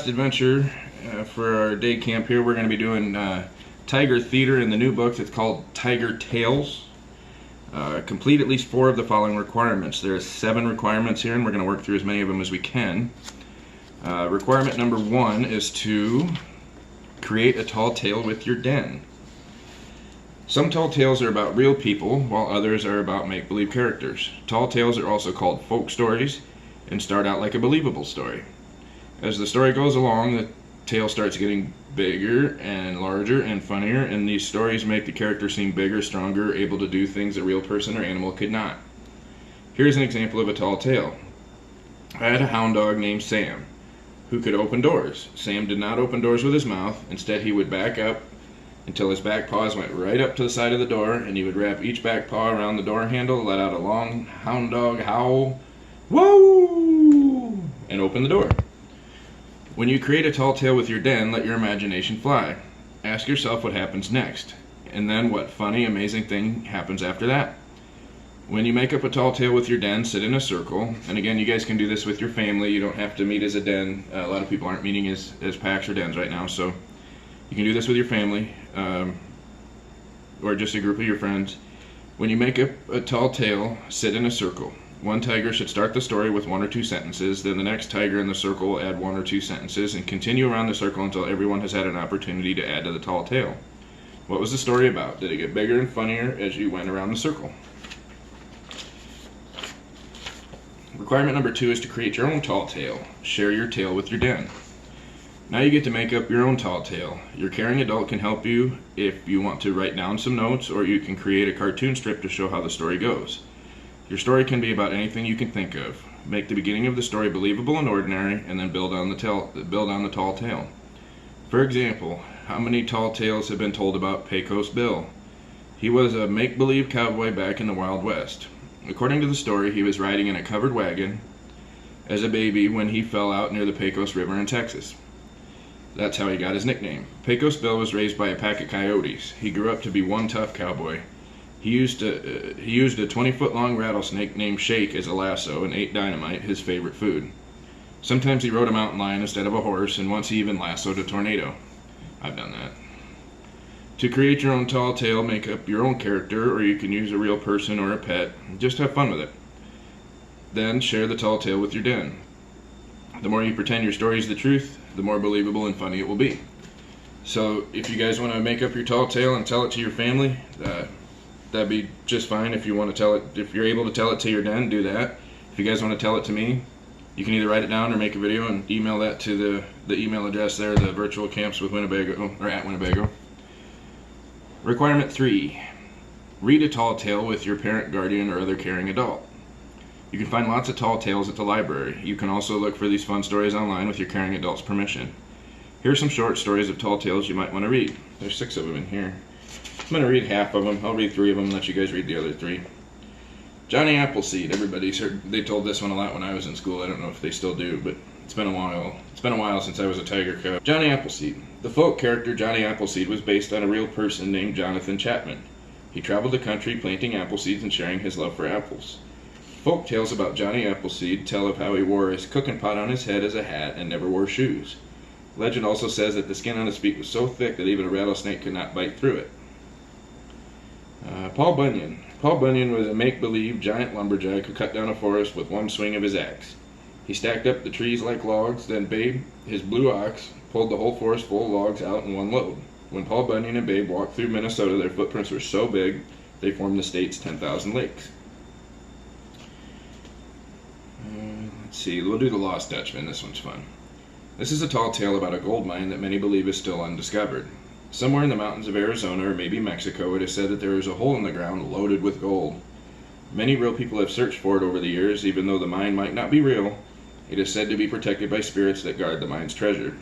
last adventure for our day camp here, we're going to be doing Tiger Theater in the new book. It's called Tiger Tales. Complete at least 4 of the following requirements. There are 7 requirements here, and we're going to work through as many of them as we can. Requirement number 1 is to create a tall tale with your den. Some tall tales are about real people, while others are about make-believe characters. Tall tales are also called folk stories and start out like a believable story. As the story goes along, the tale starts getting bigger and larger and funnier, and these stories make the character seem bigger, stronger, able to do things a real person or animal could not. Here's an example of a tall tale. I had a hound dog named Sam, who could open doors. Sam did not open doors with his mouth. Instead, he would back up until his back paws went right up to the side of the door, and he would wrap each back paw around the door handle, let out a long hound dog howl, whoa, and open the door. When you create a tall tale with your den, let your imagination fly. Ask yourself what happens next, and then what funny, amazing thing happens after that. When you make up a tall tale with your den, sit in a circle. And again, you guys can do this with your family. You don't have to meet as a den. A lot of people aren't meeting as packs or dens right now, so you can do this with your family or just a group of your friends. When you make up a tall tale, sit in a circle. One tiger should start the story with 1 or 2 sentences, then the next tiger in the circle will add 1 or 2 sentences, and continue around the circle until everyone has had an opportunity to add to the tall tale. What was the story about? Did it get bigger and funnier as you went around the circle? Requirement number 2 is to create your own tall tale. Share your tale with your den. Now you get to make up your own tall tale. Your caring adult can help you if you want to write down some notes, or you can create a cartoon strip to show how the story goes. Your story can be about anything you can think of. Make the beginning of the story believable and ordinary, and then build on the tall tale. For example, how many tall tales have been told about Pecos Bill? He was a make-believe cowboy back in the Wild West. According to the story, he was riding in a covered wagon as a baby when he fell out near the Pecos River in Texas. That's how he got his nickname. Pecos Bill was raised by a pack of coyotes. He grew up to be one tough cowboy. He used a 20-foot-long rattlesnake named Shake as a lasso and ate dynamite, his favorite food. Sometimes he rode a mountain lion instead of a horse, and once he even lassoed a tornado. I've done that. To create your own tall tale, make up your own character, or you can use a real person or a pet. Just have fun with it. Then share the tall tale with your den. The more you pretend your story is the truth, the more believable and funny it will be. So if you guys want to make up your tall tale and tell it to your family, that'd be just fine. If you want to tell it, if you're able to tell it to your den, do that. If you guys want to tell it to me, you can either write it down or make a video and email that to the email address there, the virtual camps with Winnebago, or at Winnebago. Requirement 3, read a tall tale with your parent, guardian, or other caring adult. You can find lots of tall tales at the library. You can also look for these fun stories online with your caring adult's permission. Here are some short stories of tall tales you might want to read. There's 6 of them in here. I'm going to read half of them. I'll read 3 of them and let you guys read the other 3. Johnny Appleseed. Everybody's heard, they told this one a lot when I was in school. I don't know if they still do, but it's been a while. It's been a while since I was a tiger cub. Johnny Appleseed. The folk character Johnny Appleseed was based on a real person named Jonathan Chapman. He traveled the country planting apple seeds and sharing his love for apples. Folk tales about Johnny Appleseed tell of how he wore his cooking pot on his head as a hat and never wore shoes. Legend also says that the skin on his feet was so thick that even a rattlesnake could not bite through it. Paul Bunyan. Paul Bunyan was a make-believe giant lumberjack who cut down a forest with one swing of his axe. He stacked up the trees like logs, then Babe, his blue ox, pulled the whole forest full of logs out in one load. When Paul Bunyan and Babe walked through Minnesota, their footprints were so big, they formed the state's 10,000 lakes. Let's see, we'll do The Lost Dutchman. This one's fun. This is a tall tale about a gold mine that many believe is still undiscovered. Somewhere in the mountains of Arizona, or maybe Mexico, it is said that there is a hole in the ground loaded with gold. Many real people have searched for it over the years. Even though the mine might not be real, it is said to be protected by spirits that guard the mine's treasure.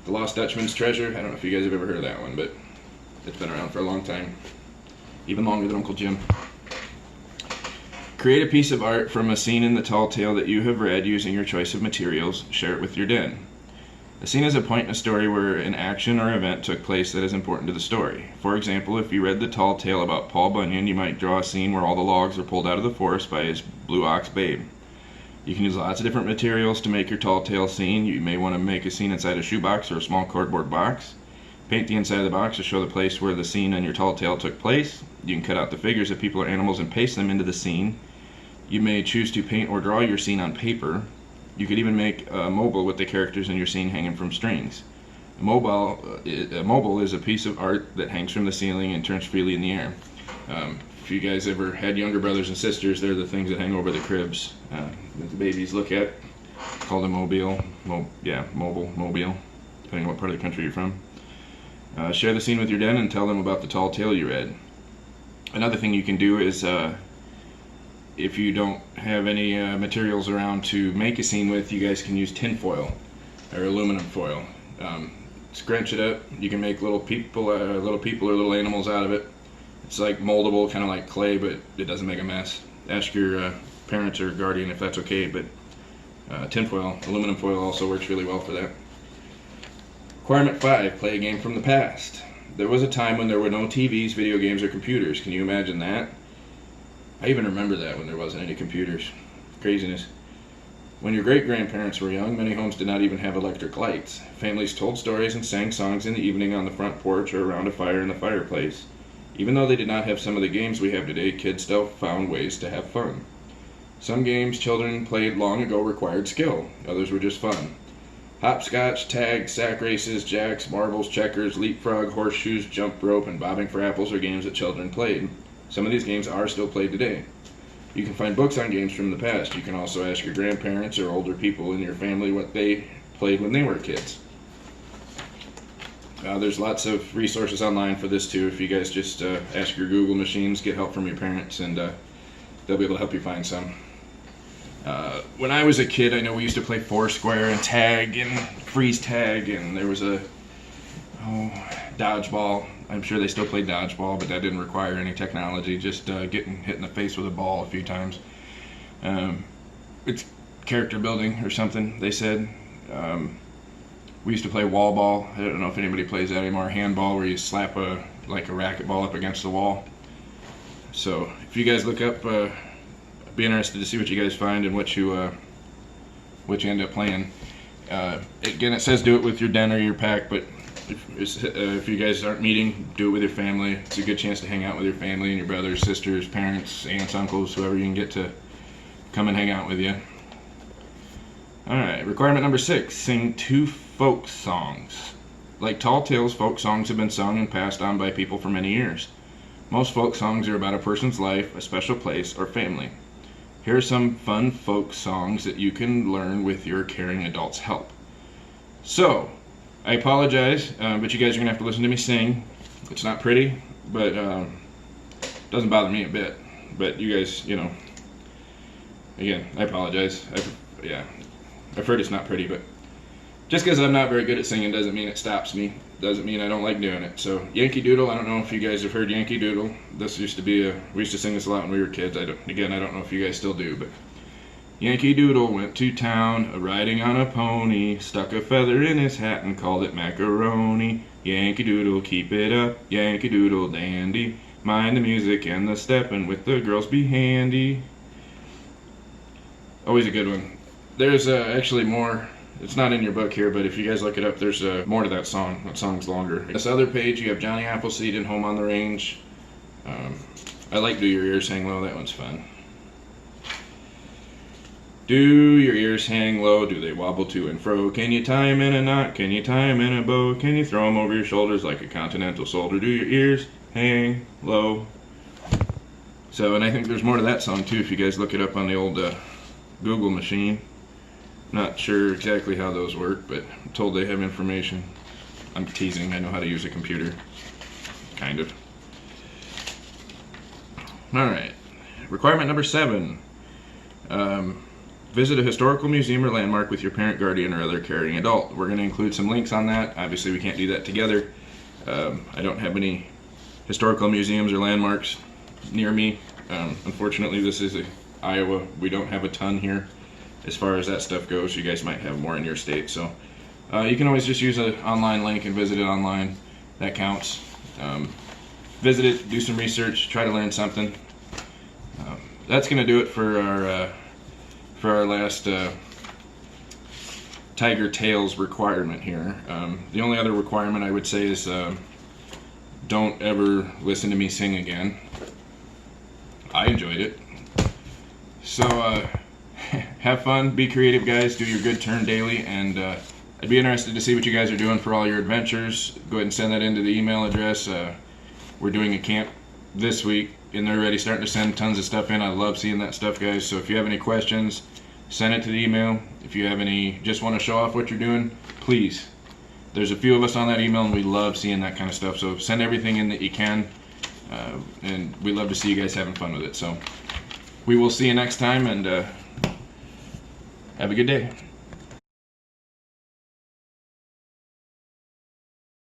The Lost Dutchman's Treasure, I don't know if you guys have ever heard of that one, but it's been around for a long time. Even longer than Uncle Jim. Create a piece of art from a scene in the tall tale that you have read using your choice of materials. Share it with your den. A scene is a point in a story where an action or event took place that is important to the story. For example, if you read the tall tale about Paul Bunyan, you might draw a scene where all the logs are pulled out of the forest by his blue ox Babe. You can use lots of different materials to make your tall tale scene. You may want to make a scene inside a shoebox or a small cardboard box. Paint the inside of the box to show the place where the scene in your tall tale took place. You can cut out the figures of people or animals and paste them into the scene. You may choose to paint or draw your scene on paper. You could even make a mobile with the characters in your scene hanging from strings. A mobile is a piece of art that hangs from the ceiling and turns freely in the air. If you guys ever had younger brothers and sisters, they're the things that hang over the cribs that the babies look at. Called a mobile. Mobile, depending on what part of the country you're from. Share the scene with your den and tell them about the tall tale you read. Another thing you can do is, if you don't have any materials around to make a scene with, you guys can use tin foil or aluminum foil. Scrunch it up. You can make little people or little animals out of it. It's like moldable, kind of like clay, but it doesn't make a mess. Ask your parents or guardian if that's okay, but tin foil, aluminum foil also works really well for that. Requirement 5, play a game from the past. There was a time when there were no TVs, video games, or computers. Can you imagine that? I even remember that when there wasn't any computers. Craziness. When your great-grandparents were young, many homes did not even have electric lights. Families told stories and sang songs in the evening on the front porch or around a fire in the fireplace. Even though they did not have some of the games we have today, kids still found ways to have fun. Some games children played long ago required skill. Others were just fun. Hopscotch, tag, sack races, jacks, marbles, checkers, leapfrog, horseshoes, jump rope, and bobbing for apples are games that children played. Some of these games are still played today. You can find books on games from the past. You can also ask your grandparents or older people in your family what they played when they were kids. There's lots of resources online for this too. If you guys just ask your Google machines, get help from your parents, and they'll be able to help you find some. When I was a kid, I know we used to play Foursquare and tag and freeze tag, and there was a dodgeball. I'm sure they still play dodgeball, but that didn't require any technology, just getting hit in the face with a ball a few times. It's character building or something, they said. We used to play wall ball. I don't know if anybody plays that anymore. Handball, where you slap a racquetball up against the wall. So if you guys look up, be interested to see what you guys find and what you end up playing. Again, it says do it with your den or your pack, but if you guys aren't meeting, do it with your family. It's a good chance to hang out with your family and your brothers, sisters, parents, aunts, uncles, whoever you can get to come and hang out with you. Alright, requirement number 6, sing 2 folk songs. Like tall tales, folk songs have been sung and passed on by people for many years. Most folk songs are about a person's life, a special place, or family. Here are some fun folk songs that you can learn with your caring adult's help. So, I apologize, but you guys are going to have to listen to me sing. It's not pretty, but it doesn't bother me a bit. But you guys, again, I apologize. I've heard it's not pretty, but just because I'm not very good at singing doesn't mean it stops me. Doesn't mean I don't like doing it. So, Yankee Doodle, I don't know if you guys have heard Yankee Doodle. This used to be we used to sing this a lot when we were kids. I don't know if you guys still do, but Yankee Doodle went to town, a-riding on a pony, stuck a feather in his hat and called it macaroni. Yankee Doodle, keep it up, Yankee Doodle dandy, mind the music and the steppin', with the girls be handy. Always a good one. There's actually more. It's not in your book here, but if you guys look it up, there's more to that song. That song's longer. This other page, you have Johnny Appleseed and Home on the Range. I like Do Your Ears Hang Low. That one's fun. Do your ears hang low? Do they wobble to and fro? Can you tie 'em in a knot? Can you tie 'em in a bow? Can you throw 'em over your shoulders like a continental soldier? Do your ears hang low? So, and I think there's more to that song too if you guys look it up on the old Google machine. Not sure exactly how those work, but I'm told they have information. I'm teasing, I know how to use a computer. Kind of. Alright. Requirement number 7. Visit a historical museum or landmark with your parent, guardian, or other caring adult. We're going to include some links on that. Obviously, we can't do that together. I don't have any historical museums or landmarks near me. Unfortunately, this is Iowa. We don't have a ton here as far as that stuff goes. You guys might have more in your state. So you can always just use an online link and visit it online. That counts. Visit it, do some research, try to learn something. That's going to do it for our for our last Tiger Tails requirement here. The only other requirement I would say is don't ever listen to me sing again. I enjoyed it. So have fun, be creative, guys, do your good turn daily, and I'd be interested to see what you guys are doing for all your adventures. Go ahead and send that into the email address. We're doing a camp this week, and they're already starting to send tons of stuff in. I love seeing that stuff, guys. So if you have any questions, send it to the email. If you have any, just want to show off what you're doing, please. There's a few of us on that email, and we love seeing that kind of stuff. So send everything in that you can, and we love to see you guys having fun with it. So we will see you next time, and have a good day.